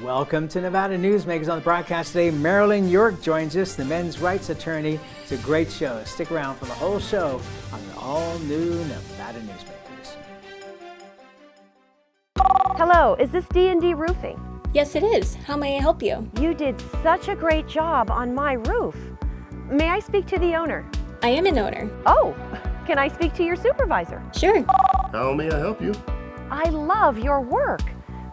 Welcome to Nevada Newsmakers. On the broadcast today, Marilyn York joins us, the men's rights attorney. It's a great show. Stick around for the whole show on the all-new Nevada Newsmakers. Hello, is this D&D Roofing? Yes, it is. How may I help you? You did such a great job on my roof. May I speak to the owner? I am an owner. Oh, can I speak to your supervisor? Sure. How may I help you? I love your work.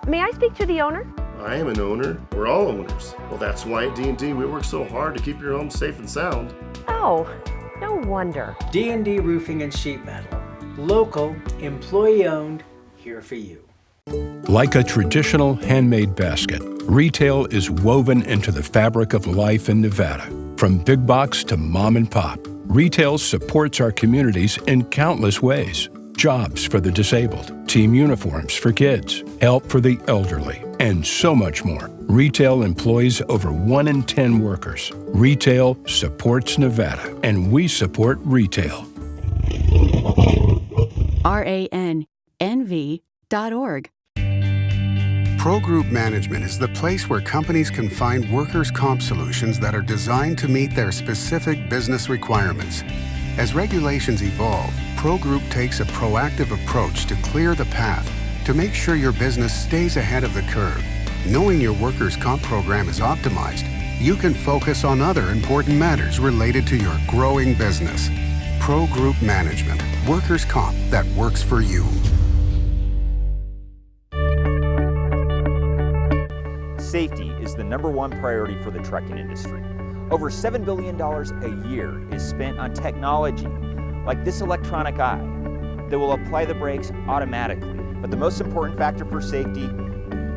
May I speak to the owner? I am an owner. We're all owners. Well, that's why at D&D we work so hard to keep your home safe and sound. Oh, no wonder. D&D Roofing and Sheet Metal. Local, employee-owned, here for you. Like a traditional handmade basket, retail is woven into the fabric of life in Nevada. From big box to mom and pop, retail supports our communities in countless ways. Jobs for the disabled, team uniforms for kids, help for the elderly, and so much more. Retail employs over 1 in 10 workers. Retail supports Nevada, and we support retail. RANNV.org. Pro Group Management is the place where companies can find workers' comp solutions that are designed to meet their specific business requirements. As regulations evolve, Pro Group takes a proactive approach to clear the path to make sure your business stays ahead of the curve. Knowing your workers' comp program is optimized, you can focus on other important matters related to your growing business. Pro Group Management, workers' comp that works for you. Safety is the #1 priority for the trucking industry. Over $7 billion a year is spent on technology like this electronic eye that will apply the brakes automatically. But the most important factor for safety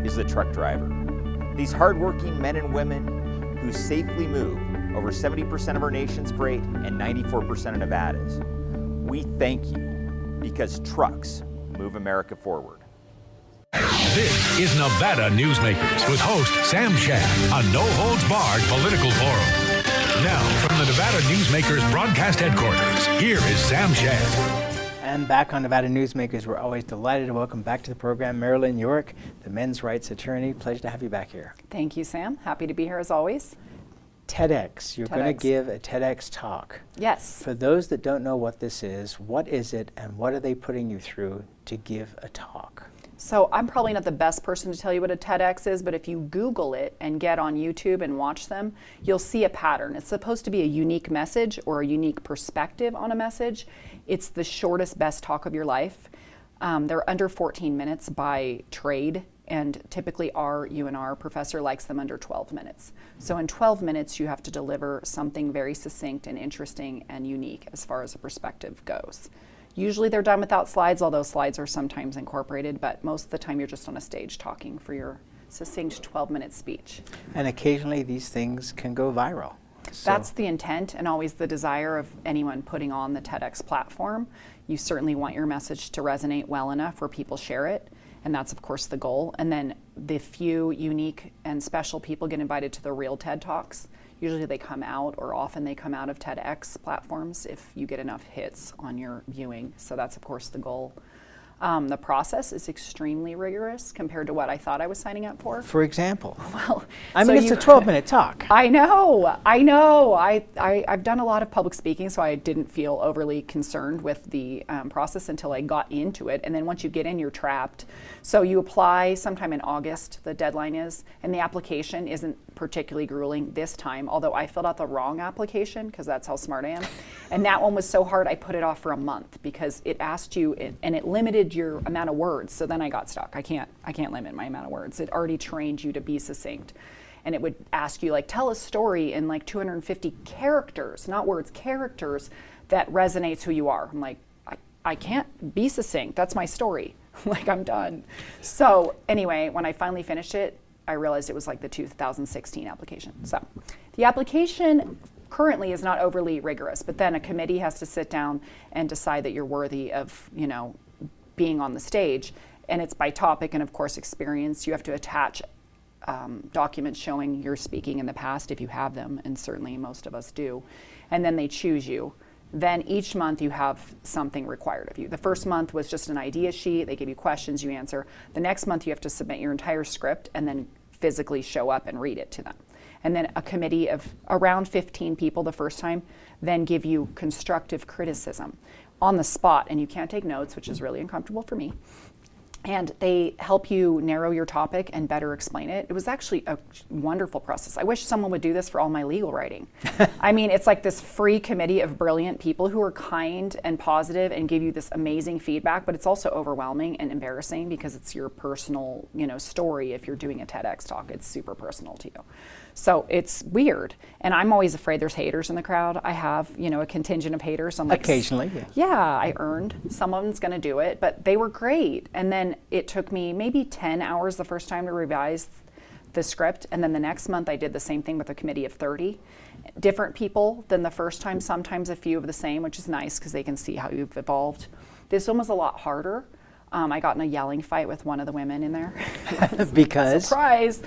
is the truck driver. These hardworking men and women who safely move over 70% of our nation's freight and 94% of Nevada's. We thank you because trucks move America forward. This is Nevada Newsmakers with host Sam Shad, a no-holds-barred political forum. Now, from the Nevada Newsmakers broadcast headquarters, here is Sam Shad. And back on Nevada Newsmakers, we're always delighted to welcome back to the program Marilyn York, the men's rights attorney. Pleasure to have you back here. Thank you, Sam. Happy to be here as always. TEDx, you're going to give a TEDx talk. Yes. For those that don't know what this is, what is it and what are they putting you through to give a talk? So I'm probably not the best person to tell you what a TEDx is, but if you Google it and get on YouTube and watch them, you'll see a pattern. It's supposed to be a unique message or a unique perspective on a message. It's the shortest, best talk of your life. They're under 14 minutes by trade, and typically our UNR professor likes them under 12 minutes. So in 12 minutes, you have to deliver something very succinct and interesting and unique as far as a perspective goes. Usually they're done without slides, although slides are sometimes incorporated, but most of the time you're just on a stage talking for your succinct 12-minute speech. And occasionally these things can go viral. That's the intent and always the desire of anyone putting on the TEDx platform. You certainly want your message to resonate well enough where people share it, and that's of course the goal. And then the few unique and special people get invited to the real TED Talks. Usually they come out, or often they come out of TEDx platforms if you get enough hits on your viewing. So that's of course the goal. The process is extremely rigorous compared to what I thought I was signing up for. For example? Well, I mean, it's a 12-minute talk. I know. I've done a lot of public speaking, so I didn't feel overly concerned with the process until I got into it. And then once you get in, you're trapped. So you apply sometime in August, the deadline is, and the application isn't particularly grueling this time, although I filled out the wrong application because that's how smart I am. And that one was so hard I put it off for a month because it asked you, and it limited your amount of words. So then I got stuck. I can't limit my amount of words. It already trained you to be succinct. And it would ask you, like, tell a story in like 250 characters, not words, characters that resonates who you are. I'm like, I can't be succinct. That's my story. Like, I'm done. So anyway, when I finally finished it, I realized it was like the 2016 application. So the application currently is not overly rigorous, but then a committee has to sit down and decide that you're worthy of, being on the stage. And it's by topic and of course experience. You have to attach documents showing your speaking in the past if you have them, and certainly most of us do. And then they choose you. Then each month you have something required of you. The first month was just an idea sheet. They give you questions, you answer. The next month you have to submit your entire script and then physically show up and read it to them. And then a committee of around 15 people the first time then give you constructive criticism on the spot. And you can't take notes, which is really uncomfortable for me. And they help you narrow your topic and better explain it. It was actually a wonderful process. I wish someone would do this for all my legal writing. I mean, it's like this free committee of brilliant people who are kind and positive and give you this amazing feedback, but it's also overwhelming and embarrassing because it's your personal, story. If you're doing a TEDx talk, it's super personal to you. So it's weird. And I'm always afraid there's haters in the crowd. I have, a contingent of haters. I'm like, occasionally, yeah. Yeah, I earned. Someone's going to do it, but they were great. And then it took me maybe 10 hours the first time to revise the script. And then the next month I did the same thing with a committee of 30. Different people than the first time, sometimes a few of the same, which is nice because they can see how you've evolved. This one was a lot harder. I got in a yelling fight with one of the women in there. Because? Surprise,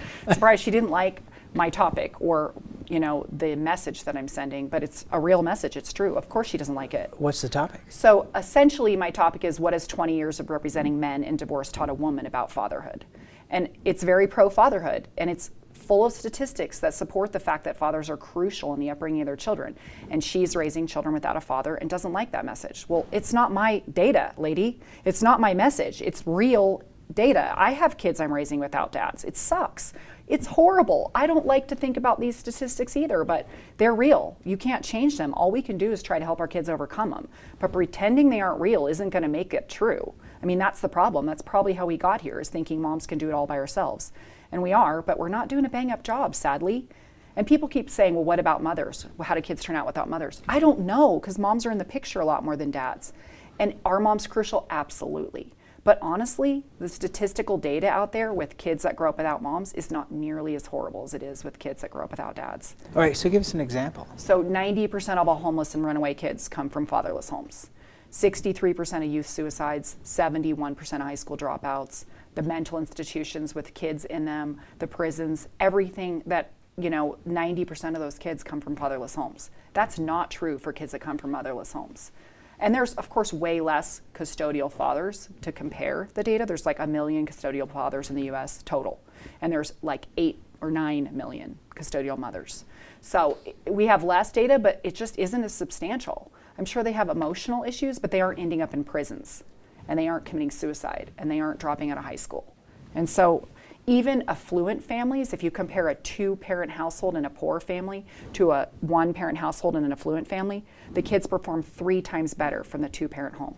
she didn't like my topic or the message that I'm sending, but it's a real message. It's true. Of course she doesn't like it. What's the topic? So essentially my topic is, what has 20 years of representing men in divorce taught a woman about fatherhood? And it's very pro-fatherhood, and it's full of statistics that support the fact that fathers are crucial in the upbringing of their children. And she's raising children without a father and doesn't like that message. Well, it's not my data, lady. It's not my message. It's real data. I have kids I'm raising without dads. It sucks. It's horrible. I don't like to think about these statistics either, but they're real. You can't change them. All we can do is try to help our kids overcome them. But pretending they aren't real isn't going to make it true. I mean, that's the problem. That's probably how we got here, is thinking moms can do it all by ourselves. And we are, but we're not doing a bang-up job, sadly. And people keep saying, well, what about mothers? How do kids turn out without mothers? I don't know, because moms are in the picture a lot more than dads. And are moms crucial? Absolutely. But honestly, the statistical data out there with kids that grow up without moms is not nearly as horrible as it is with kids that grow up without dads. All right, so give us an example. So 90% of all homeless and runaway kids come from fatherless homes. 63% of youth suicides, 71% of high school dropouts, the mental institutions with kids in them, the prisons, everything that, 90% of those kids come from fatherless homes. That's not true for kids that come from motherless homes. And there's, of course, way less custodial fathers to compare the data. There's like 1 million custodial fathers in the US total. And there's like 8 or 9 million custodial mothers. So we have less data, but it just isn't as substantial. I'm sure they have emotional issues, but they aren't ending up in prisons. And they aren't committing suicide. And they aren't dropping out of high school. And so even affluent families, if you compare a 2-parent household in a poor family to a 1-parent household in an affluent family, the kids perform 3 times better from the 2-parent home.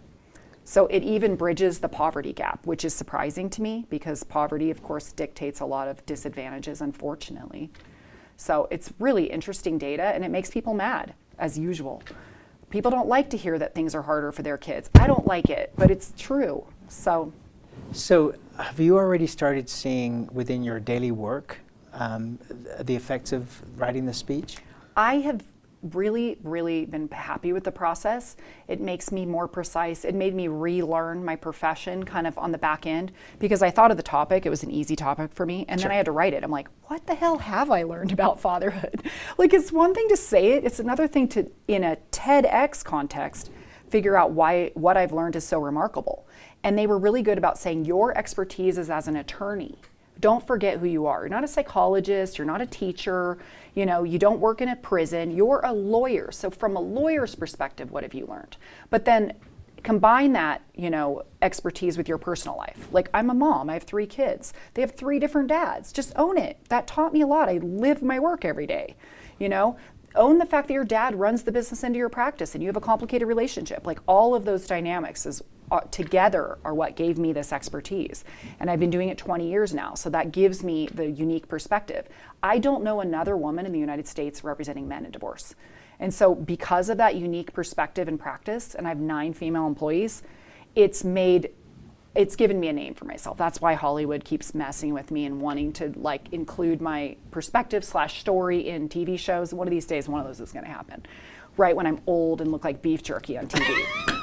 So it even bridges the poverty gap, which is surprising to me because poverty, of course, dictates a lot of disadvantages, unfortunately. So it's really interesting data, and it makes people mad, as usual. People don't like to hear that things are harder for their kids. I don't like it, but it's true. So have you already started seeing within your daily work the effects of writing the speech? I have really, really been happy with the process. It makes me more precise. It made me relearn my profession kind of on the back end because I thought of the topic. It was an easy topic for me. And then I had to write it. I'm like, what the hell have I learned about fatherhood? Like, it's one thing to say it. It's another thing to, in a TEDx context, figure out what I've learned is so remarkable. And they were really good about saying your expertise is as an attorney. Don't forget who you are. You're not a psychologist, you're not a teacher, you don't work in a prison, you're a lawyer. So from a lawyer's perspective, what have you learned? But then combine that, expertise with your personal life. Like, I'm a mom, I have 3 kids. They have 3 different dads. Just own it. That taught me a lot. I live my work every day, Own the fact that your dad runs the business into your practice and you have a complicated relationship. Like, all of those dynamics together are what gave me this expertise. And I've been doing it 20 years now, so that gives me the unique perspective. I don't know another woman in the United States representing men in divorce. And so because of that unique perspective and practice, and I have 9 female employees, it's given me a name for myself. That's why Hollywood keeps messing with me and wanting to include my perspective/story in TV shows. One of these days, one of those is going to happen, right when I'm old and look like beef jerky on TV.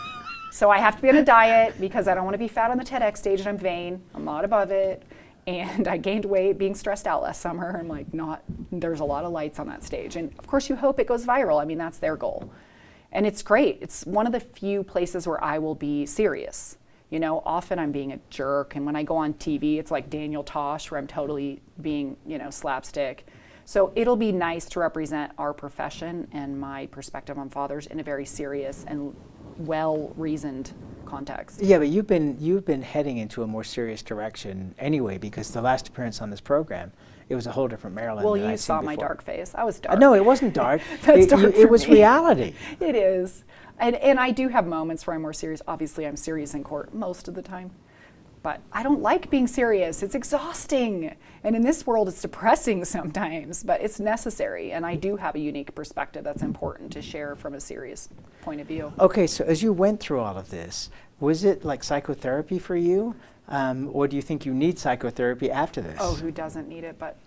So I have to be on a diet because I don't want to be fat on the TEDx stage and I'm vain. I'm not above it. And I gained weight being stressed out last summer. I'm there's a lot of lights on that stage. And of course you hope it goes viral. I mean, that's their goal. And it's great. It's one of the few places where I will be serious. You know, often I'm being a jerk, and when I go on TV, it's like Daniel Tosh, where I'm totally being, you know, slapstick. So it'll be nice to represent our profession and my perspective on fathers in a very serious and well-reasoned context. Yeah, but you've been heading into a more serious direction anyway, because the last appearance on this program, it was a whole different Marilyn. Well, than you I'd saw seen my before. dark face. I was dark. No, it wasn't dark. That's dark it for was me. reality. It is. And I do have moments where I'm more serious. Obviously, I'm serious in court most of the time. But I don't like being serious. It's exhausting. And in this world, it's depressing sometimes, but it's necessary. And I do have a unique perspective that's important to share from a serious point of view. Okay, so as you went through all of this, was it like psychotherapy for you? Or do you think you need psychotherapy after this? Oh, who doesn't need it? But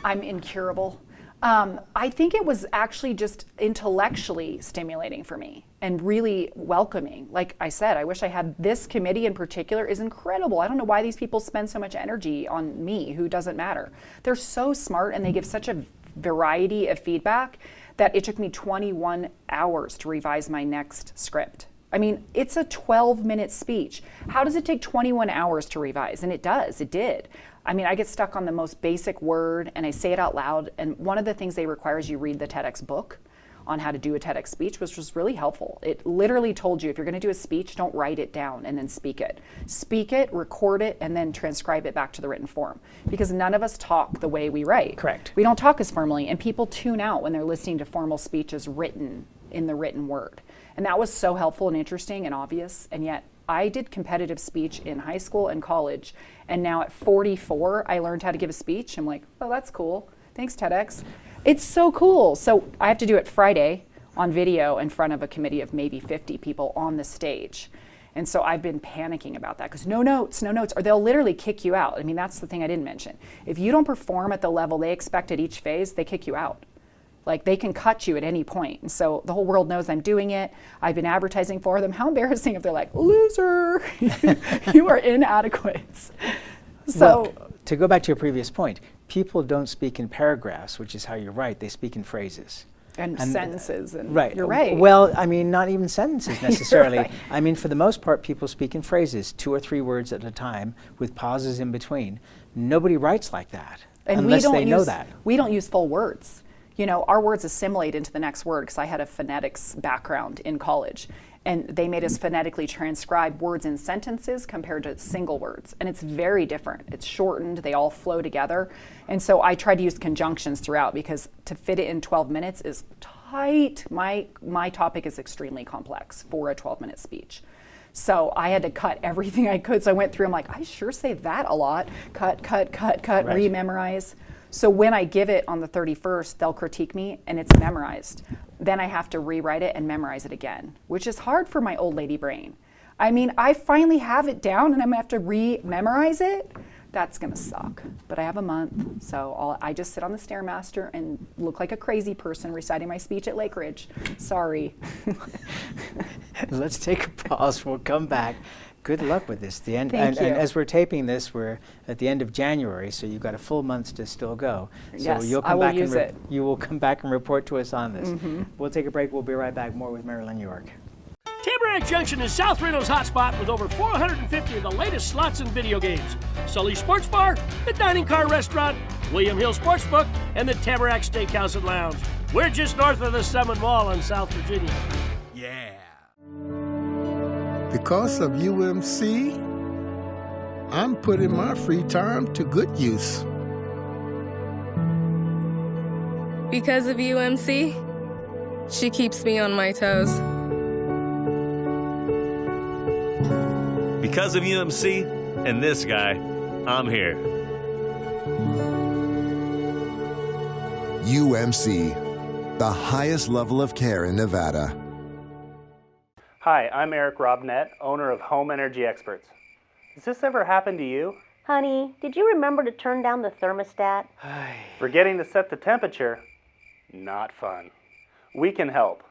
I'm incurable. I think it was actually just intellectually stimulating for me and really welcoming. Like I said, I wish I had this committee in particular is incredible. I don't know why these people spend so much energy on me, who doesn't matter. They're so smart and they give such a variety of feedback that it took me 21 hours to revise my next script. I mean, it's a 12-minute speech. How does it take 21 hours to revise? And it does, it did. I mean, I get stuck on the most basic word and I say it out loud. And one of the things they require is you read the TEDx book on how to do a TEDx speech, which was really helpful. It literally told you if you're gonna do a speech, don't write it down and then speak it. Speak it, record it, and then transcribe it back to the written form. Because none of us talk the way we write. Correct. We don't talk as formally, and people tune out when they're listening to formal speeches written in the written word. And that was so helpful and interesting and obvious, and yet I did competitive speech in high school and college, and now at 44, I learned how to give a speech. I'm like, oh, that's cool. Thanks, TEDx. It's so cool. So I have to do it Friday on video in front of a committee of maybe 50 people on the stage. And so I've been panicking about that because no notes, or they'll literally kick you out. I mean, that's the thing I didn't mention. If you don't perform at the level they expect at each phase, they kick you out. Like, they can cut you at any point. And so the whole world knows I'm doing it. I've been advertising for them. How embarrassing if they're like, loser, you are inadequate. So well, to go back to your previous point, people don't speak in paragraphs, which is how you write. They speak in phrases. And sentences. And right. You're right. Well, I mean, not even sentences necessarily. Right. I mean, for the most part, people speak in phrases, 2 or 3 words at a time with pauses in between. Nobody writes like that and unless they know that. We don't use full words. You know, our words assimilate into the next word because I had a phonetics background in college. And they made us phonetically transcribe words in sentences compared to single words. And it's very different. It's shortened, they all flow together. And so I tried to use conjunctions throughout because to fit it in 12 minutes is tight. My topic is extremely complex for a 12-minute speech. So I had to cut everything I could. So I went through, I'm like, I sure say that a lot. Cut, right. Re-memorize. So when I give it on the 31st, they'll critique me and it's memorized. Then I have to rewrite it and memorize it again, which is hard for my old lady brain. I mean, I finally have it down and I'm gonna have to re-memorize it. That's gonna suck. But I have a month, so I just sit on the Stairmaster and look like a crazy person reciting my speech at Lake Ridge. Sorry. Let's take a pause. We'll come back. Good luck with this. Thank you. And as we're taping this, we're at the end of January, so you've got a full month to still go. Yes, so you'll come I will back use it. You will come back and report to us on this. Mm-hmm. We'll take a break. We'll be right back. More with Marilyn York. Tamarack Junction is South Reno's hotspot with over 450 of the latest slots and video games. Sully's Sports Bar, the Dining Car Restaurant, William Hill Sportsbook, and the Tamarack Steakhouse and Lounge. We're just north of the Summit Mall in South Virginia. Yeah. Because of UMC, I'm putting my free time to good use. Because of UMC, she keeps me on my toes. Because of UMC and this guy, I'm here. UMC, the highest level of care in Nevada. Hi, I'm Eric Robnett, owner of Home Energy Experts. Has this ever happened to you? Honey, did you remember to turn down the thermostat? Forgetting to set the temperature? Not fun. We can help.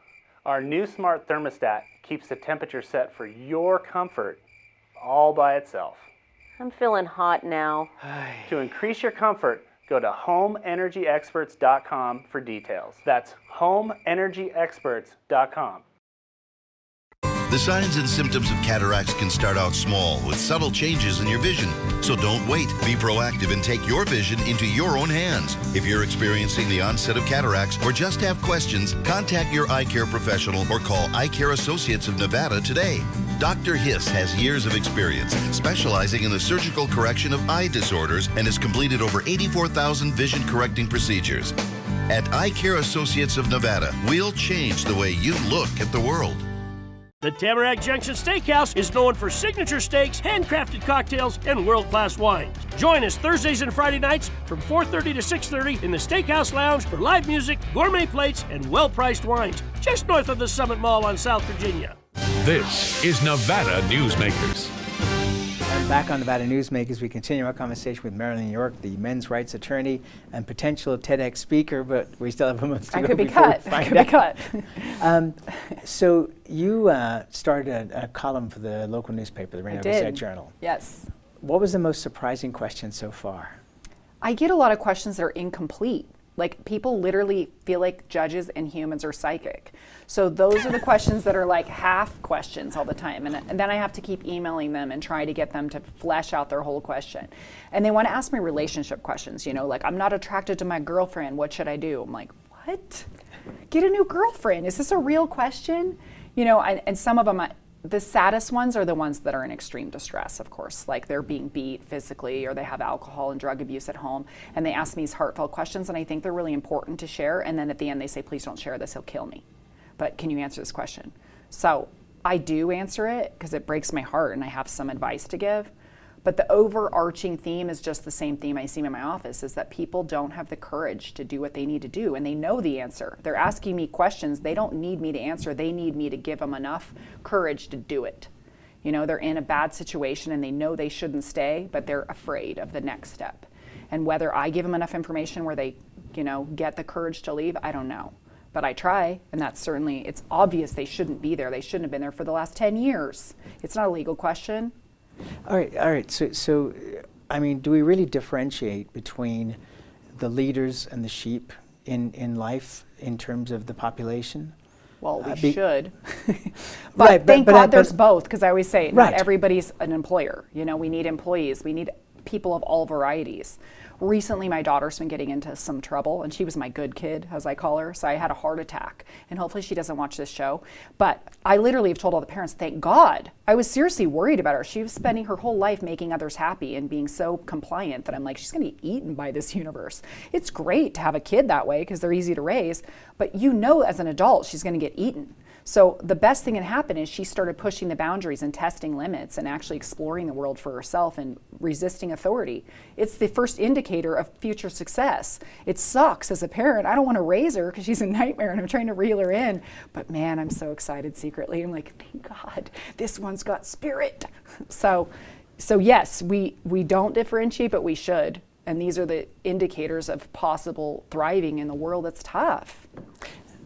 Our new smart thermostat keeps the temperature set for your comfort all by itself. I'm feeling hot now. To increase your comfort, go to homeenergyexperts.com for details. That's homeenergyexperts.com. The signs and symptoms of cataracts can start out small with subtle changes in your vision. So don't wait. Be proactive and take your vision into your own hands. If you're experiencing the onset of cataracts or just have questions, contact your eye care professional or call Eye Care Associates of Nevada today. Dr. Hiss has years of experience specializing in the surgical correction of eye disorders and has completed over 84,000 vision correcting procedures. At Eye Care Associates of Nevada, we'll change the way you look at the world. The Tamarack Junction Steakhouse is known for signature steaks, handcrafted cocktails, and world-class wines. Join us Thursdays and Friday nights from 4:30 to 6:30 in the Steakhouse Lounge for live music, gourmet plates, and well-priced wines, just north of the Summit Mall on South Virginia. This is Nevada Newsmakers. And back on Nevada Newsmakers, we continue our conversation with Marilyn York, the men's rights attorney and potential TEDx speaker, but we still have a month to go. I could be cut. So you started a column for the local newspaper, the Reno Gazette Journal. Yes. What was the most surprising question so far? I get a lot of questions that are incomplete. Like, people literally feel like judges and humans are psychic. So those are the questions that are like half questions all the time. And then I have to keep emailing them and try to get them to flesh out their whole question. And they want to ask me relationship questions, you know, like, I'm not attracted to my girlfriend, what should I do? I'm like, what? Get a new girlfriend. Is this a real question? You know, and some of them, the saddest ones are the ones that are in extreme distress, of course, like they're being beat physically or they have alcohol and drug abuse at home, and they ask me these heartfelt questions, and I think they're really important to share, and then at the end they say, please don't share this, he'll kill me. But can you answer this question? So I do answer it because it breaks my heart and I have some advice to give. But the overarching theme is just the same theme I see in my office, is that people don't have the courage to do what they need to do, and they know the answer. They're asking me questions they don't need me to answer. They need me to give them enough courage to do it. You know, they're in a bad situation and they know they shouldn't stay, but they're afraid of the next step. And whether I give them enough information where they, you know, get the courage to leave, I don't know. But I try, and that's certainly, it's obvious they shouldn't be there. They shouldn't have been there for the last 10 years. It's not a legal question. All right. So, I mean, do we really differentiate between the leaders and the sheep in life in terms of the population? Well, we should. But thank God there's both, because I always say not everybody's an employer. You know, we need employees. We need people of all varieties. Recently, my daughter's been getting into some trouble, and she was my good kid, as I call her, so I had a heart attack, and hopefully she doesn't watch this show. But I literally have told all the parents, thank God. I was seriously worried about her. She was spending her whole life making others happy and being so compliant that I'm like, she's going to be eaten by this universe. It's great to have a kid that way because they're easy to raise, but you know as an adult she's going to get eaten. So the best thing that happened is she started pushing the boundaries and testing limits and actually exploring the world for herself and resisting authority. It's the first indicator of future success. It sucks as a parent. I don't want to raise her because she's a nightmare and I'm trying to reel her in. But man, I'm so excited secretly. I'm like, thank God, this one's got spirit. So yes, we don't differentiate, but we should. And these are the indicators of possible thriving in the world that's tough.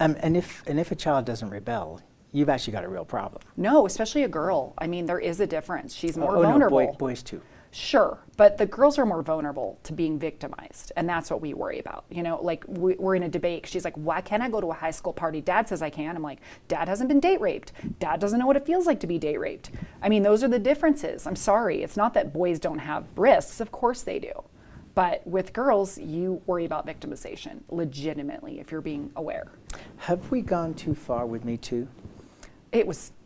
And if a child doesn't rebel, you've actually got a real problem. No, especially a girl. I mean, there is a difference. She's more vulnerable. No, boys too. Sure, but the girls are more vulnerable to being victimized, and that's what we worry about. You know, like we're in a debate. She's like, why can't I go to a high school party? Dad says I can. I'm like, Dad hasn't been date raped. Dad doesn't know what it feels like to be date raped. I mean, those are the differences. I'm sorry. It's not that boys don't have risks. Of course they do. But with girls, you worry about victimization legitimately if you're being aware. Have we gone too far with Me Too?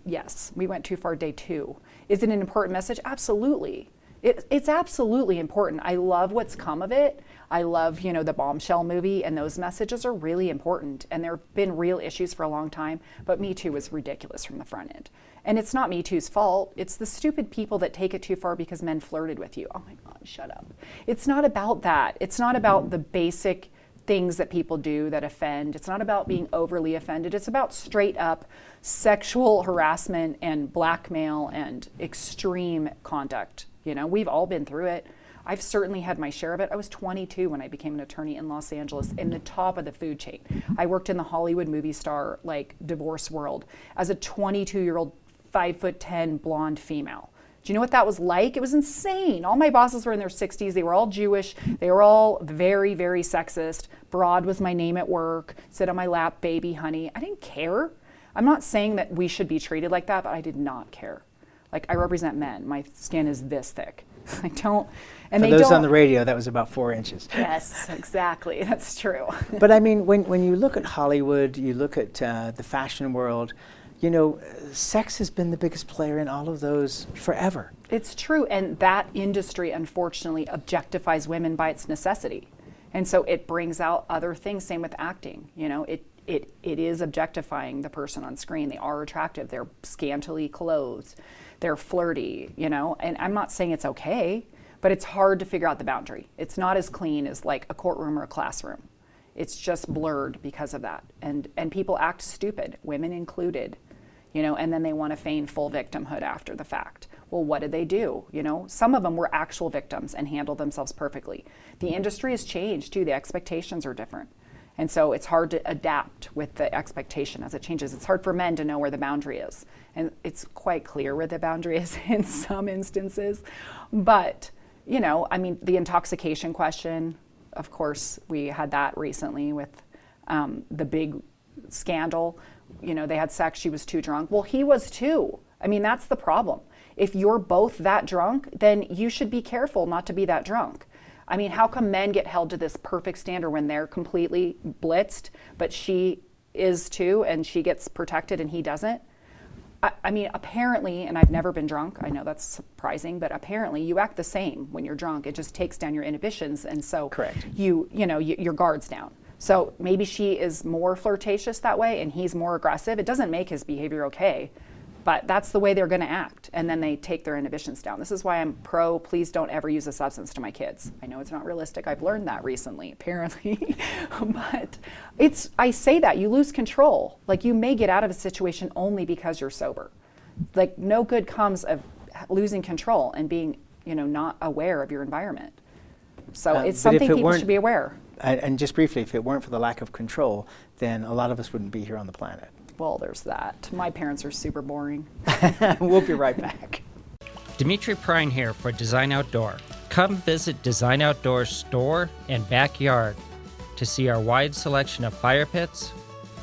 Yes, we went too far day 2. Is it an important message? Absolutely. It's absolutely important. I love what's come of it. I love, you know, the Bombshell movie, and those messages are really important. And there have been real issues for a long time, but Me Too was ridiculous from the front end. And it's not Me Too's fault. It's the stupid people that take it too far because men flirted with you. Oh my God, shut up. It's not about that. It's not about the basic things that people do that offend. It's not about being overly offended. It's about straight up sexual harassment and blackmail and extreme conduct. You know, we've all been through it. I've certainly had my share of it. I was 22 when I became an attorney in Los Angeles, in the top of the food chain. I worked in the Hollywood movie star, like, divorce world as a 22-year-old, 5'10" blonde female. Do you know what that was like? It was insane. All my bosses were in their 60s. They were all Jewish. They were all very, very sexist. Broad was my name at work. Sit on my lap, baby, honey. I didn't care. I'm not saying that we should be treated like that, but I did not care. Like, I represent men. My skin is this thick. I don't, and For they those don't. on the radio, that was about 4 inches. Yes, exactly. That's true. But I mean, when you look at Hollywood, you look at the fashion world, you know, sex has been the biggest player in all of those forever. It's true, and that industry, unfortunately, objectifies women by its necessity. And so it brings out other things, same with acting. You know, it is objectifying the person on screen. They are attractive, they're scantily clothed, they're flirty, you know, and I'm not saying it's okay, but it's hard to figure out the boundary. It's not as clean as like a courtroom or a classroom. It's just blurred because of that. And people act stupid, women included, you know, and then they want to feign full victimhood after the fact. Well, what did they do? You know, some of them were actual victims and handled themselves perfectly. The industry has changed too. The expectations are different. And so it's hard to adapt with the expectation as it changes. It's hard for men to know where the boundary is. And it's quite clear where the boundary is in some instances. But, you know, I mean, the intoxication question, of course, we had that recently with the big scandal. You know, they had sex, she was too drunk. Well, he was too. I mean, that's the problem. If you're both that drunk, then you should be careful not to be that drunk. I mean, how come men get held to this perfect standard when they're completely blitzed, but she is too, and she gets protected and he doesn't? I mean, apparently, and I've never been drunk, I know that's surprising, but apparently you act the same when you're drunk. It just takes down your inhibitions, and so Correct. you know, your guard's down. So maybe she is more flirtatious that way and he's more aggressive. It doesn't make his behavior okay, but that's the way they're going to act, and then they take their inhibitions down. This is why I'm pro, please don't ever use a substance to my kids. I know it's not realistic. I've learned that recently, apparently. But I say that, you lose control. Like, you may get out of a situation only because you're sober. Like, no good comes of losing control and being, you know, not aware of your environment. So it's something people should be aware. And just briefly, if it weren't for the lack of control, then a lot of us wouldn't be here on the planet. Well, there's that. My parents are super boring. We'll be right back. Dimitri Prine here for Design Outdoor. Come visit Design Outdoor's store and backyard to see our wide selection of fire pits,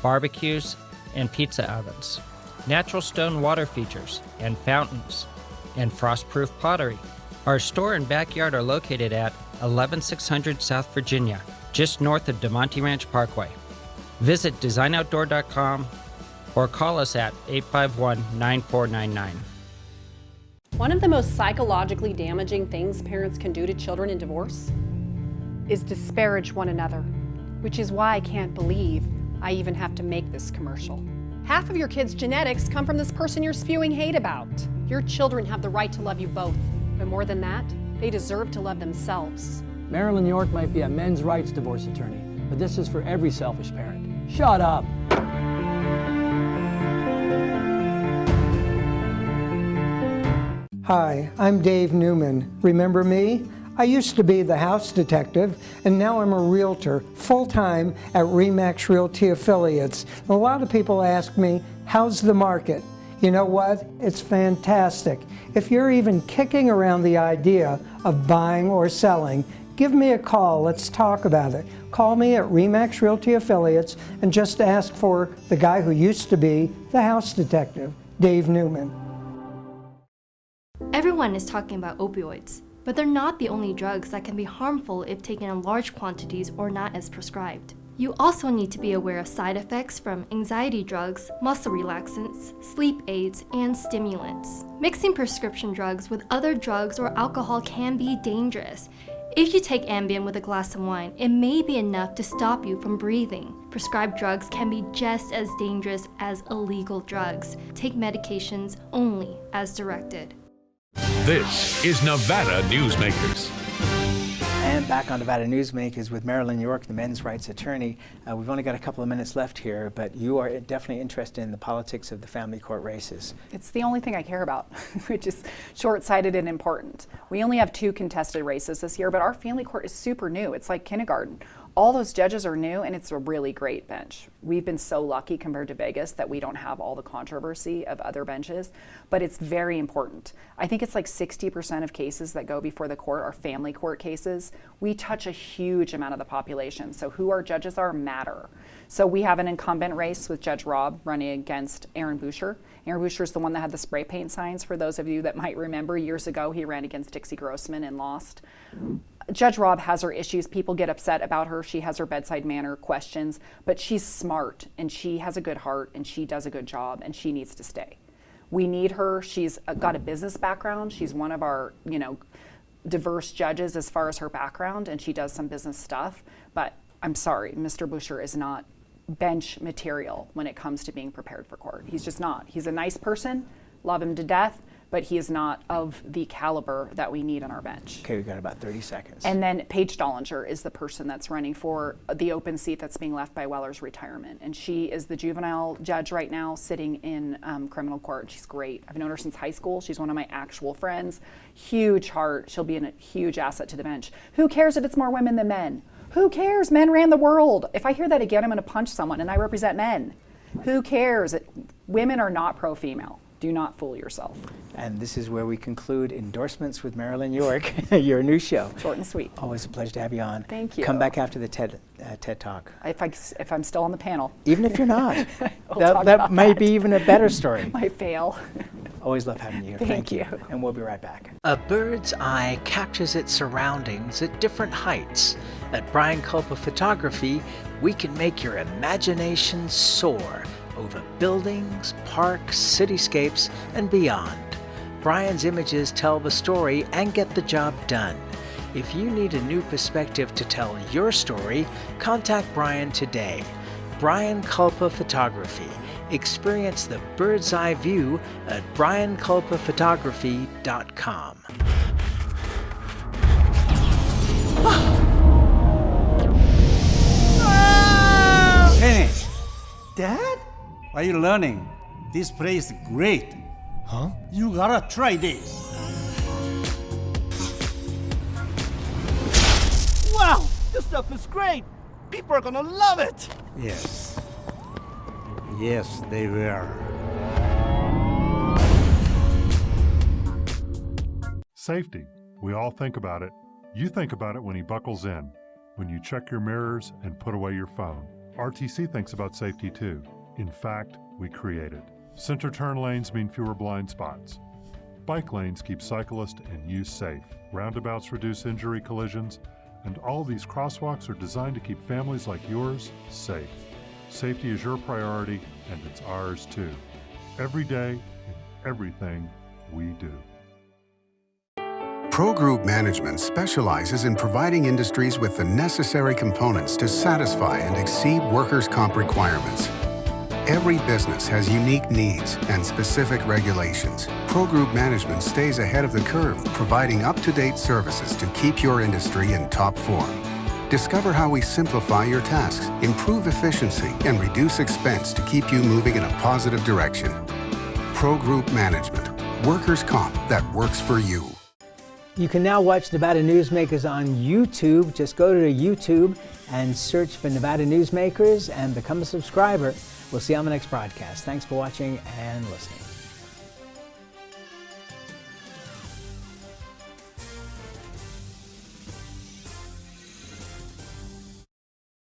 barbecues, and pizza ovens, natural stone water features and fountains, and frost-proof pottery. Our store and backyard are located at 11600 South Virginia, just north of DeMonte Ranch Parkway. Visit designoutdoor.com or call us at 851-9499. One of the most psychologically damaging things parents can do to children in divorce is disparage one another, which is why I can't believe I even have to make this commercial. Half of your kids' genetics come from this person you're spewing hate about. Your children have the right to love you both, but more than that, they deserve to love themselves. Marilyn York might be a men's rights divorce attorney, but this is for every selfish parent. Shut up! Hi, I'm Dave Newman. Remember me? I used to be the house detective, and now I'm a realtor, full-time at RE/MAX Realty Affiliates. A lot of people ask me, how's the market? You know what? It's fantastic. If you're even kicking around the idea of buying or selling, give me a call. Let's talk about it. Call me at RE/MAX Realty Affiliates and just ask for the guy who used to be the house detective, Dave Newman. Everyone is talking about opioids, but they're not the only drugs that can be harmful if taken in large quantities or not as prescribed. You also need to be aware of side effects from anxiety drugs, muscle relaxants, sleep aids, and stimulants. Mixing prescription drugs with other drugs or alcohol can be dangerous. If you take Ambien with a glass of wine, it may be enough to stop you from breathing. Prescribed drugs can be just as dangerous as illegal drugs. Take medications only as directed. This is Nevada Newsmakers. And back on Nevada Newsmakers with Marilyn York, the men's rights attorney. We've only got a couple of minutes left here, but you are definitely interested in the politics of the family court races. It's the only thing I care about, which is short-sighted and important. We only have 2 contested races this year, but our family court is super new. It's like kindergarten. All those judges are new, and it's a really great bench. We've been so lucky compared to Vegas that we don't have all the controversy of other benches, but it's very important. I think it's like 60% of cases that go before the court are family court cases. We touch a huge amount of the population, so who our judges are matter. So we have an incumbent race with Judge Rob running against Aaron Boucher. Aaron Boucher is the one that had the spray paint signs. For those of you that might remember, years ago he ran against Dixie Grossman and lost. Judge Rob has her issues. People get upset about her. She has her bedside manner questions, but she's smart and she has a good heart and she does a good job and she needs to stay. We need her. She's got a business background. She's one of our, diverse judges as far as her background, and she does some business stuff. But I'm sorry, Mr. Boucher is not bench material when it comes to being prepared for court. He's just not. He's a nice person, love him to death, but he is not of the caliber that we need on our bench. Okay, we've got about 30 seconds. And then Paige Dollinger is the person that's running for the open seat that's being left by Weller's retirement. And she is the juvenile judge right now sitting in criminal court. She's great. I've known her since high school. She's one of my actual friends. Huge heart. She'll be a huge asset to the bench. Who cares if it's more women than men? Who cares? Men ran the world. If I hear that again, I'm going to punch someone, and I represent men. Who cares? Women are not pro-female. Do not fool yourself. And this is where we conclude Endorsements with Marilyn York, your new show. Short and sweet. Always a pleasure to have you on. Thank you. Come back after the TED Talk. If I'm still on the panel. Even if you're not. We'll that might be even a better story. Might fail. Always love having you here. Thank you. And we'll be right back. A bird's eye captures its surroundings at different heights. At Brian Culpa Photography, we can make your imagination soar over buildings, parks, cityscapes, and beyond. Brian's images tell the story and get the job done. If you need a new perspective to tell your story, contact Brian today. Brian Culpa Photography. Experience the bird's eye view at brianculpaphotography.com. Kenny! Dad? What are you learning? This place is great. Huh? You gotta try this. Wow! This stuff is great! People are gonna love it! Yes. Yes, they will. Safety. We all think about it. You think about it when he buckles in, when you check your mirrors and put away your phone. RTC thinks about safety too. In fact, we create it. Center turn lanes mean fewer blind spots. Bike lanes keep cyclists and you safe. Roundabouts reduce injury collisions, and all these crosswalks are designed to keep families like yours safe. Safety is your priority, and it's ours too. Every day, in everything we do. Pro Group Management specializes in providing industries with the necessary components to satisfy and exceed workers' comp requirements. Every business has unique needs and specific regulations. Pro Group Management stays ahead of the curve, providing up-to-date services to keep your industry in top form. Discover how we simplify your tasks, improve efficiency, and reduce expense to keep you moving in a positive direction. Pro Group Management. Workers' comp that works for you. You can now watch Nevada Newsmakers on YouTube. Just go to YouTube and search for Nevada Newsmakers and become a subscriber. We'll see you on the next broadcast. Thanks for watching and listening.